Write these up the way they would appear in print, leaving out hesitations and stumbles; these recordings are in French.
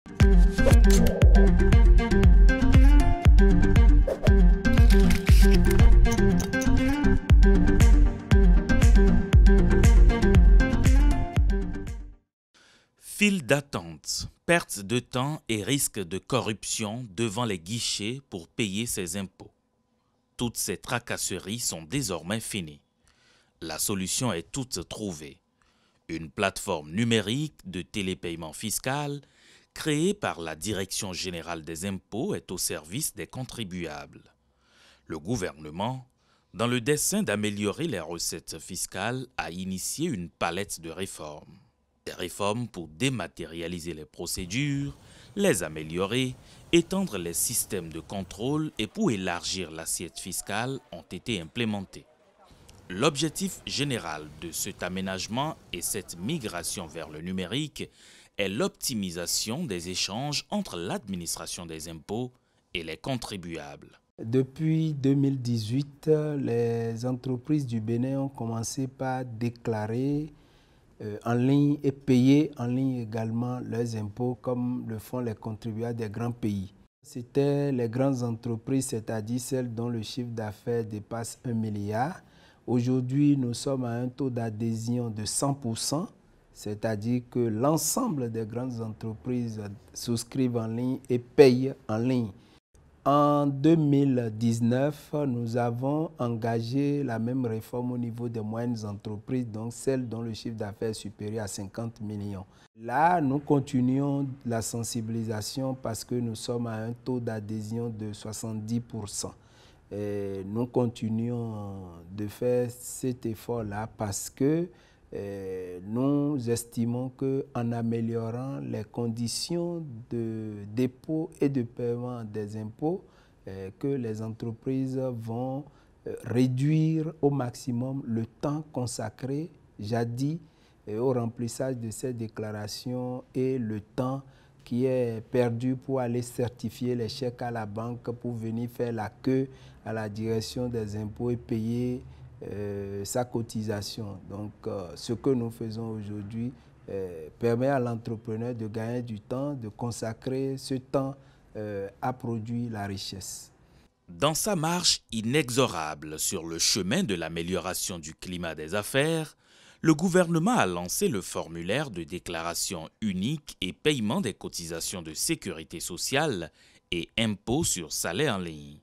File d'attente, perte de temps et risque de corruption devant les guichets pour payer ses impôts. Toutes ces tracasseries sont désormais finies. La solution est toute trouvée. Une plateforme numérique de télépaiement fiscal créée par la Direction générale des impôts est au service des contribuables. Le gouvernement, dans le dessein d'améliorer les recettes fiscales, a initié une palette de réformes. Des réformes pour dématérialiser les procédures, les améliorer, étendre les systèmes de contrôle et pour élargir l'assiette fiscale ont été implémentées. L'objectif général de cet aménagement et cette migration vers le numérique est l'optimisation des échanges entre l'administration des impôts et les contribuables. Depuis 2018, les entreprises du Bénin ont commencé par déclarer en ligne et payer en ligne également leurs impôts comme le font les contribuables des grands pays. C'était les grandes entreprises, c'est-à-dire celles dont le chiffre d'affaires dépasse 1 milliard. Aujourd'hui, nous sommes à un taux d'adhésion de 100%, c'est-à-dire que l'ensemble des grandes entreprises souscrivent en ligne et payent en ligne. En 2019, nous avons engagé la même réforme au niveau des moyennes entreprises, donc celles dont le chiffre d'affaires est supérieur à 50 millions. Là, nous continuons la sensibilisation parce que nous sommes à un taux d'adhésion de 70%. Et nous continuons de faire cet effort-là parce que nous estimons qu'en améliorant les conditions de dépôt et de paiement des impôts, que les entreprises vont réduire au maximum le temps consacré, jadis, au remplissage de ces déclarations et le temps qui est perdu pour aller certifier les chèques à la banque, pour venir faire la queue à la direction des impôts et payer sa cotisation. Donc, ce que nous faisons aujourd'hui permet à l'entrepreneur de gagner du temps, de consacrer ce temps à produire la richesse. Dans sa marche inexorable sur le chemin de l'amélioration du climat des affaires, le gouvernement a lancé le formulaire de déclaration unique et paiement des cotisations de sécurité sociale et impôts sur salaire en ligne.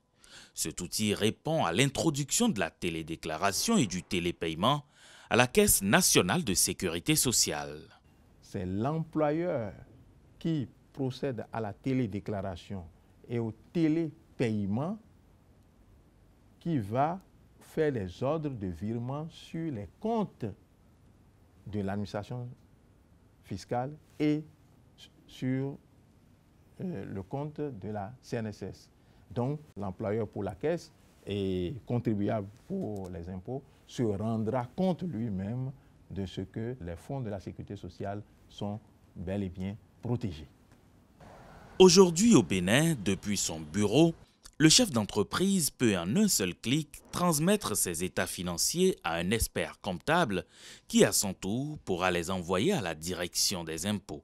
Cet outil répond à l'introduction de la télédéclaration et du télépaiement à la Caisse nationale de sécurité sociale. C'est l'employeur qui procède à la télédéclaration et au télépaiement qui va faire les ordres de virement sur les comptes de l'administration fiscale et sur le compte de la CNSS. Donc, l'employeur pour la caisse et contribuable pour les impôts se rendra compte lui-même de ce que les fonds de la sécurité sociale sont bel et bien protégés. Aujourd'hui au Bénin, depuis son bureau, le chef d'entreprise peut en un seul clic transmettre ses états financiers à un expert comptable qui, à son tour, pourra les envoyer à la direction des impôts.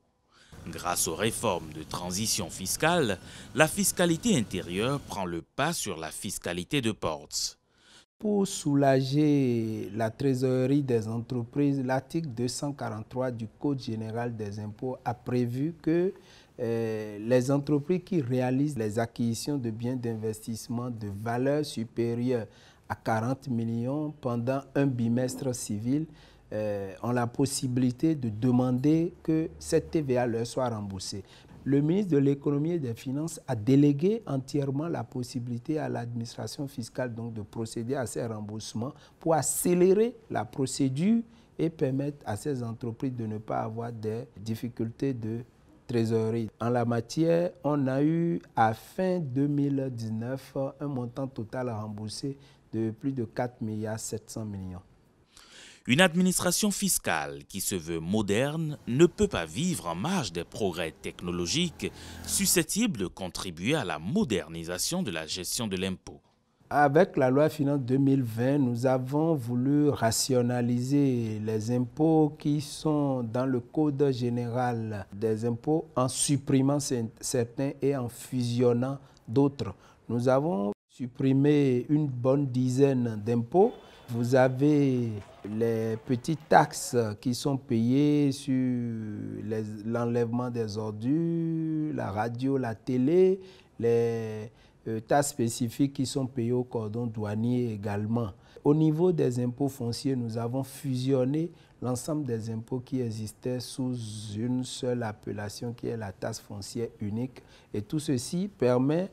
Grâce aux réformes de transition fiscale, la fiscalité intérieure prend le pas sur la fiscalité de portes. Pour soulager la trésorerie des entreprises, l'article 243 du Code général des impôts a prévu que les entreprises qui réalisent les acquisitions de biens d'investissement de valeur supérieure à 40 millions pendant un bimestre civil ont la possibilité de demander que cette TVA leur soit remboursée. Le ministre de l'Économie et des Finances a délégué entièrement la possibilité à l'administration fiscale donc de procéder à ces remboursements pour accélérer la procédure et permettre à ces entreprises de ne pas avoir des difficultés de trésorerie. En la matière, on a eu à fin 2019 un montant total à rembourser de plus de 4,7 milliards. Une administration fiscale qui se veut moderne ne peut pas vivre en marge des progrès technologiques susceptibles de contribuer à la modernisation de la gestion de l'impôt. Avec la loi finance 2020, nous avons voulu rationaliser les impôts qui sont dans le code général des impôts en supprimant certains et en fusionnant d'autres. Nous avons supprimé une bonne dizaine d'impôts. Vous avez les petites taxes qui sont payées sur l'enlèvement des ordures, la radio, la télé, les taxes spécifiques qui sont payées au cordon douanier également. Au niveau des impôts fonciers, nous avons fusionné l'ensemble des impôts qui existaient sous une seule appellation qui est la taxe foncière unique. Et tout ceci permet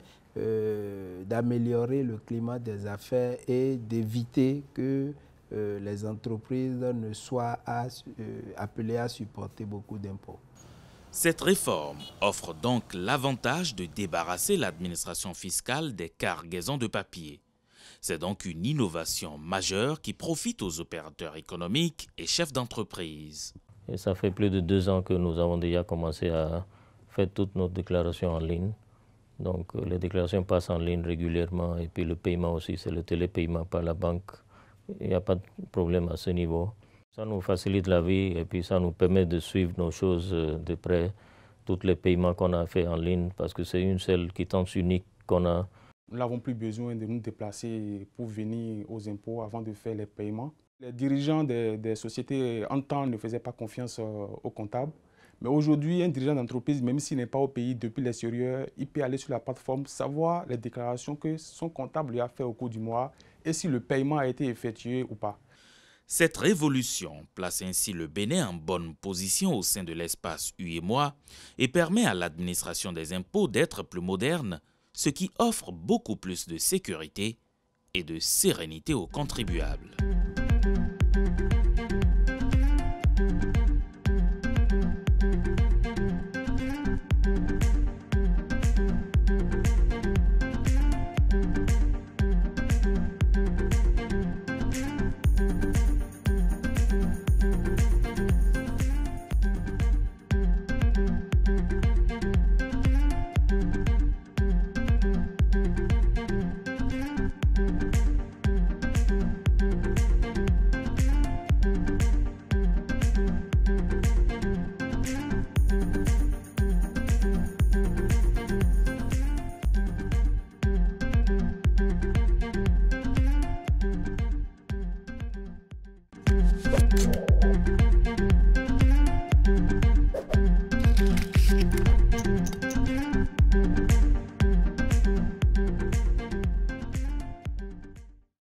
d'améliorer le climat des affaires et d'éviter que les entreprises ne soient appelées à supporter beaucoup d'impôts. Cette réforme offre donc l'avantage de débarrasser l'administration fiscale des cargaisons de papier. C'est donc une innovation majeure qui profite aux opérateurs économiques et chefs d'entreprise. Et ça fait plus de 2 ans que nous avons déjà commencé à faire toutes nos déclarations en ligne. Donc les déclarations passent en ligne régulièrement et puis le paiement aussi, c'est le télépaiement par la banque. Il n'y a pas de problème à ce niveau. Ça nous facilite la vie et puis ça nous permet de suivre nos choses de près, tous les paiements qu'on a fait en ligne, parce que c'est une seule quittance unique qu'on a. Nous n'avons plus besoin de nous déplacer pour venir aux impôts avant de faire les paiements. Les dirigeants des sociétés en temps ne faisaient pas confiance aux comptables. Mais aujourd'hui, un dirigeant d'entreprise, même s'il n'est pas au pays depuis l'extérieur, il peut aller sur la plateforme, savoir les déclarations que son comptable lui a fait au cours du mois et si le paiement a été effectué ou pas. Cette révolution place ainsi le Bénin en bonne position au sein de l'espace UEMOA et permet à l'administration des impôts d'être plus moderne, ce qui offre beaucoup plus de sécurité et de sérénité aux contribuables.